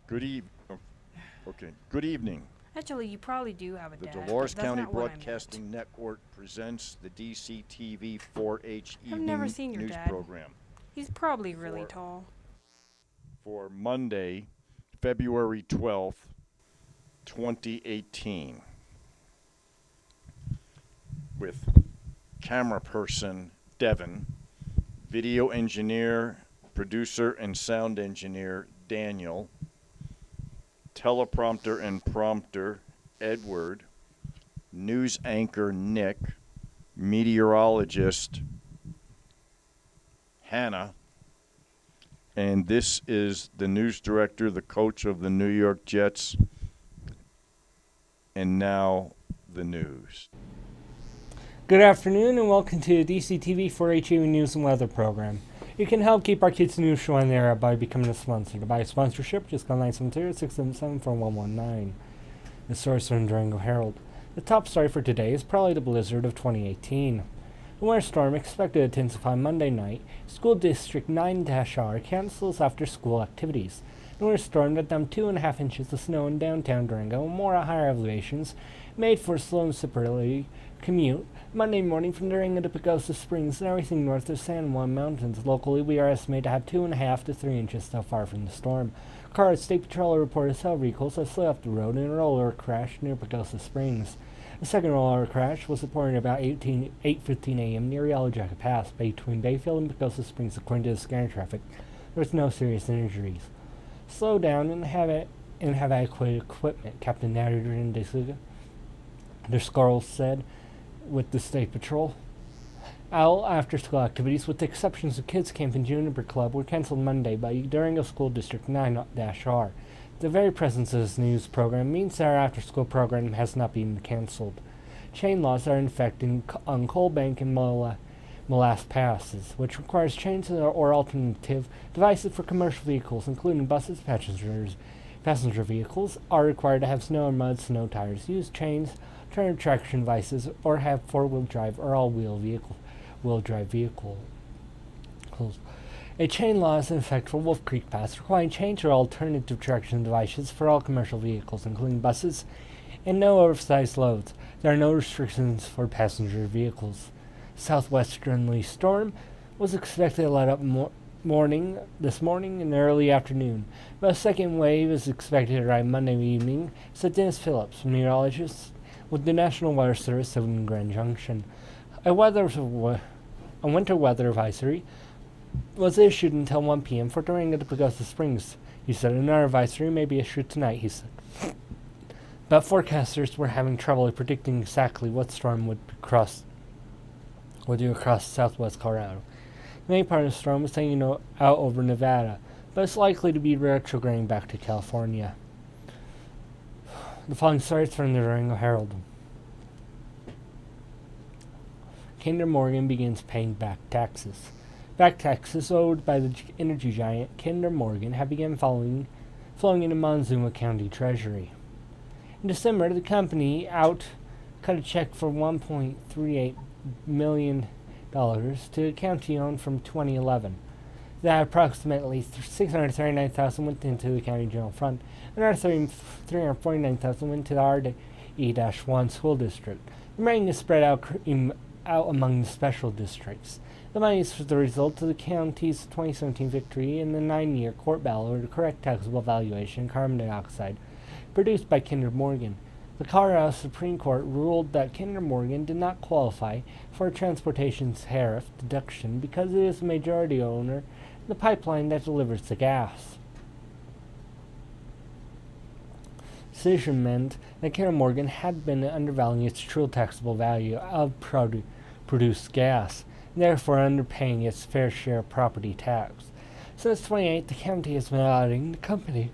Good eve. Okay. Good evening. Actually, you probably do have a The dad. Dolores but that's County not what I meant. Broadcasting Network presents the DCTV 4-H I've never evening seen your news dad. program He's probably really For- tall. for Monday, February 12th, 2018, with camera person Devin, video engineer, producer, and sound engineer Daniel, teleprompter and prompter Edward, news anchor Nick, meteorologist Hannah, and this is the news director, the coach of the New York Jets, and now the news. Good afternoon and welcome to the DCTV 4-H News and Weather Program. You can help keep our kids' news show on the air by becoming a sponsor. To buy a sponsorship, just call 972-677-4119. The source from Durango Herald. The top story for today is probably the blizzard of 2018. The winter storm expected to intensify Monday night. School District 9-R cancels after-school activities. The winter storm that dumped 2.5 inches of snow in downtown Durango and more at higher elevations made for a slow and slippery commute Monday morning from Durango to Pagosa Springs and everything north of San Juan Mountains. Locally, we are estimated to have 2.5 to 3 inches so far from the storm. Cars, State Patrol reported several vehicles that slid off the road in a roller crash near Pagosa Springs. The second roller crash was reported about 8:15 a.m. near Yellow Jacket Pass between Bayfield and Pagosa Springs, according to the scanner traffic. There was no serious injuries. Slow down and have adequate equipment, Captain Adrian DeSuga, the Scarls said, with the State Patrol. All after-school activities, with the exceptions of Kids Camp and Juniper Club, were canceled Monday by Durango School District 9-R. The very presence of this news program means that our after-school program has not been canceled. Chain laws are in effect on Coal Bank and Molasse Passes, which requires chains or alternative devices for commercial vehicles, including buses. Passenger vehicles are required to have snow or mud snow tires, use chains, turn traction devices, or have four-wheel drive or all-wheel drive vehicles. A chain law is in effect for Wolf Creek Pass, requiring chains or alternative traction devices for all commercial vehicles, including buses, and no oversized loads. There are no restrictions for passenger vehicles. Southwesterly storm was expected to let up this morning and early afternoon, but a second wave is expected to arrive Monday evening, said Dennis Phillips, meteorologist with the National Weather Service in Grand Junction. A winter weather advisory was issued until 1 p.m. for Durango to Pagosa Springs. He said another advisory may be issued tonight, he said. But forecasters were having trouble predicting exactly what storm would do across southwest Colorado. The main part of the storm was taking out over Nevada, but it's likely to be retrograding back to California. The following starts from the Durango Herald. Kinder Morgan begins paying back taxes. Back taxes owed by the energy giant Kinder Morgan have begun flowing into Montezuma County Treasury. In December, the company cut a check for $1.38 million to the county owned from 2011. That approximately $639,000 went into the county general fund, and another $349,000 went to the RE-1 school district. The remaining is spread out among the special districts. The money is the result of the county's 2017 victory in the 9-year court battle over the correct taxable valuation of carbon dioxide produced by Kinder Morgan. The Colorado Supreme Court ruled that Kinder Morgan did not qualify for a transportation tariff deduction because it is the majority owner in the pipeline that delivers the gas. The decision meant that Kinder Morgan had been undervaluing its true taxable value of produced gas, and therefore underpaying its fair share of property tax. Since 2008, the county has been auditing the company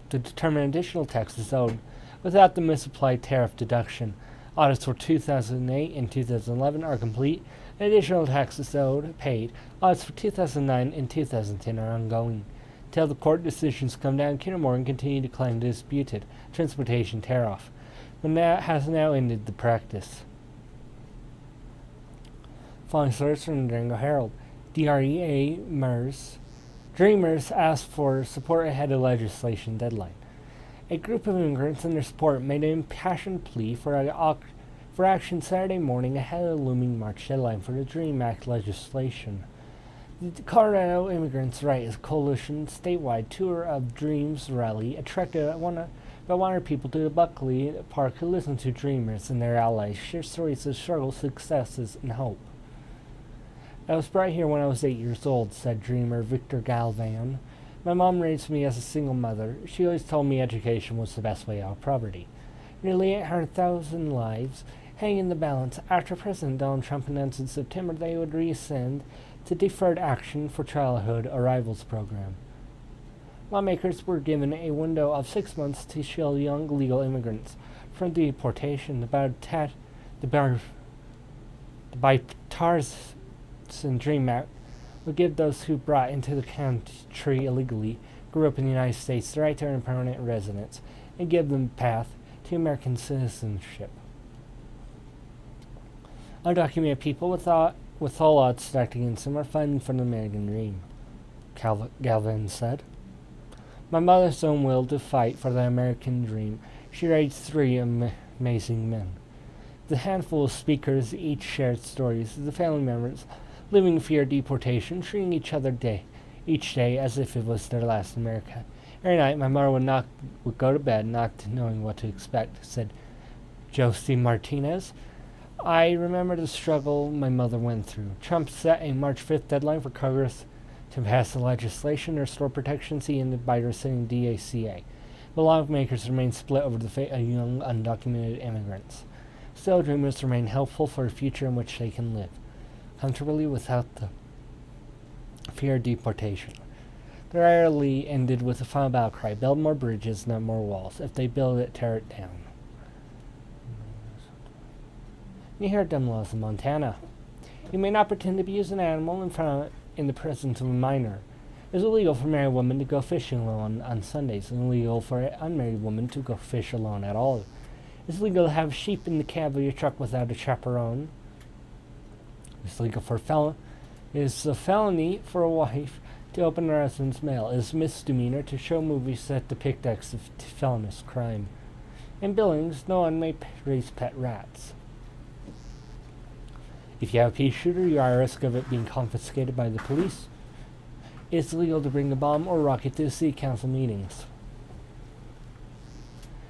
to determine additional taxes owed without the misapplied tariff deduction. Audits for 2008 and 2011 are complete, and additional taxes owed paid. Audits for 2009 and 2010 are ongoing. Until the court decisions come down, Kinder Morgan continued to claim the disputed transportation tariff, but that has now ended the practice. Following source from the Durango Herald. DREA MERS Dreamers asked for support ahead of legislation deadline. A group of immigrants and their support made an impassioned plea for action Saturday morning ahead of the looming March deadline for the DREAM Act legislation. The Colorado Immigrants' Rights Coalition statewide tour of Dreams rally attracted about 100 people to the Buckley Park who listened to dreamers and their allies share stories of struggles, successes, and hope. I was brought here when I was 8 years old, said dreamer Victor Galvan. My mom raised me as a single mother. She always told me education was the best way out of poverty. Nearly 800,000 lives hang in the balance after President Donald Trump announced in September they would rescind the Deferred Action for Childhood Arrivals program. Lawmakers were given a window of 6 months to shield young legal immigrants from deportation. The bipartisan DREAM Act would give those who brought into the country illegally, grew up in the United States, the right to earn permanent residence, and give them a path to American citizenship. Undocumented people with all odds stacked against them are fighting for the American dream, Galvin said. My mother's own will to fight for the American dream. She raised 3 amazing men. The handful of speakers each shared stories of the family members living in fear of deportation, treating each day as if it was their last in America. Every night, my mother would go to bed not knowing what to expect, said Josie Martinez. I remember the struggle my mother went through. Trump set a March 5th deadline for Congress to pass the legislation to restore protections he ended by rescinding DACA. But lawmakers remain split over the fate of young undocumented immigrants. Still, dreamers remain hopeful for a future in which they can live comfortably without the fear of deportation. The rally ended with a final battle cry: build more bridges, not more walls. If they build it, tear it down. You hear dumb laws in Montana. You may not pretend to be as an animal in the presence of a minor. It is illegal for a married woman to go fishing alone on Sundays, and illegal for an unmarried woman to go fish alone at all. It's illegal to have sheep in the cab of your truck without a chaperone. It's legal for It is a felony for a wife to open her husband's mail. It is a misdemeanor to show movies that depict acts of felonious crime. In Billings, no one may raise pet rats. If you have a pea shooter, you are at risk of it being confiscated by the police. It's illegal to bring a bomb or rocket to city council meetings.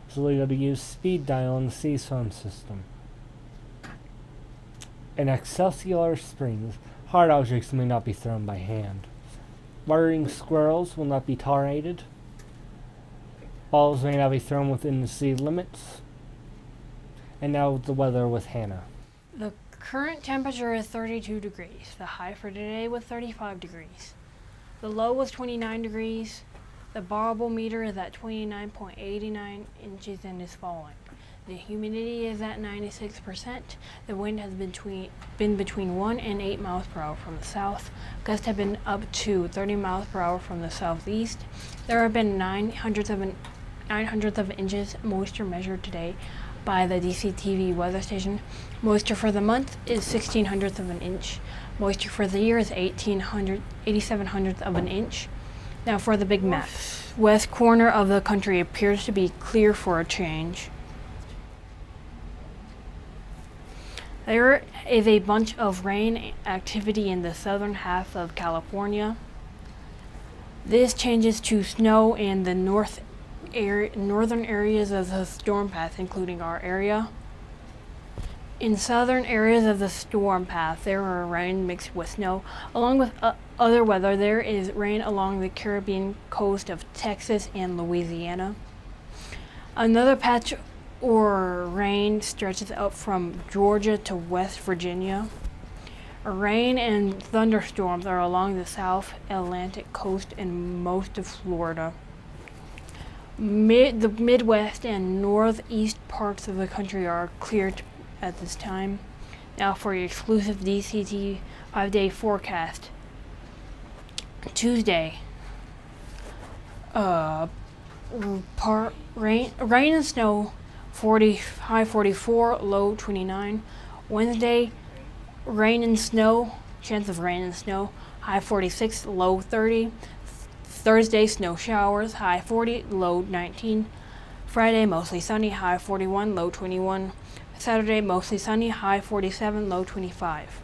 It's illegal to use speed dial in the city's phone system. In Excelsior Springs, hard objects may not be thrown by hand. Watering squirrels will not be tolerated. Balls may not be thrown within the city limits. And now the weather with Hannah. The current temperature is 32 degrees. The high for today was 35 degrees. The low was 29 degrees. The barometer is at 29.89 inches and is falling. The humidity is at 96%. The wind has been between 1 and 8 miles per hour from the south. Gusts have been up to 30 miles per hour from the southeast. There have been 900ths of inches moisture measured today by the DCTV weather station. Moisture for the month is 1600ths of an inch. Moisture for the year is 8700ths of an inch. Now for the big map. West corner of the country appears to be clear for a change. There is a bunch of rain activity in the southern half of California. This changes to snow in the northern areas of the storm path, including our area. In southern areas of the storm path, there are rain mixed with snow. Along with other weather, there is rain along the Caribbean coast of Texas and Louisiana. Another patch or rain stretches up from Georgia to West Virginia. Rain and thunderstorms are along the South Atlantic coast and most of Florida. The Midwest and Northeast parts of the country are cleared at this time. Now for your exclusive DCT 5-day forecast. Tuesday, rain and snow, high 44, low 29. Wednesday, rain and snow, chance of rain and snow, high 46, low 30. Thursday, snow showers, high 40, low 19. Friday, mostly sunny, high 41, low 21. Saturday, mostly sunny, high 47, low 25.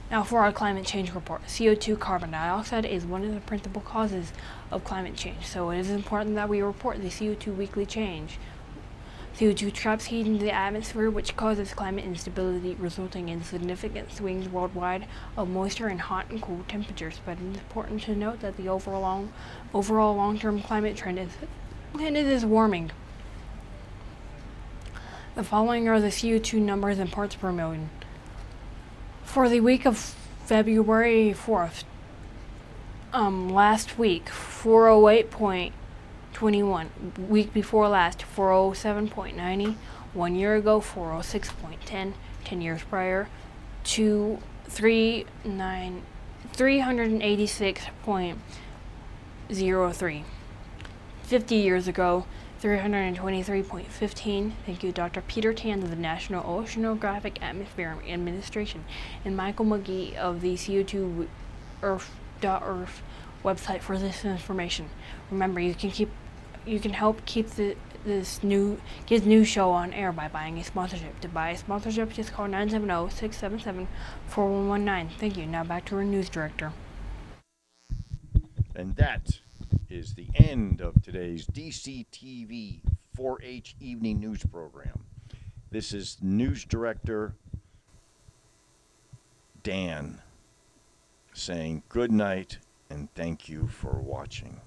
Now for our climate change report. CO2 carbon dioxide is one of the principal causes of climate change, so it is important that we report the CO2 weekly change. CO2 traps heat into the atmosphere, which causes climate instability, resulting in significant swings worldwide of moisture and hot and cool temperatures. But it is important to note that the overall long-term climate trend is warming. The following are the CO2 numbers in parts per million. For the week of February 4th, last week, 408.21. Week before last, 407.90. 1 year ago, 406.10. 10 years prior, 386.03. 50 years ago, 323.15. Thank you, Dr. Peter Tan of the National Oceanographic Atmospheric Administration and Michael McGee of the CO2 Earth.Earth website for this information. Remember, you can help keep this new show on air by buying a sponsorship. To buy a sponsorship, just call 970-677-4119. Thank you. Now back to our news director. And that is the end of today's DCTV 4-H evening news program. This is news director Dan saying good night and thank you for watching.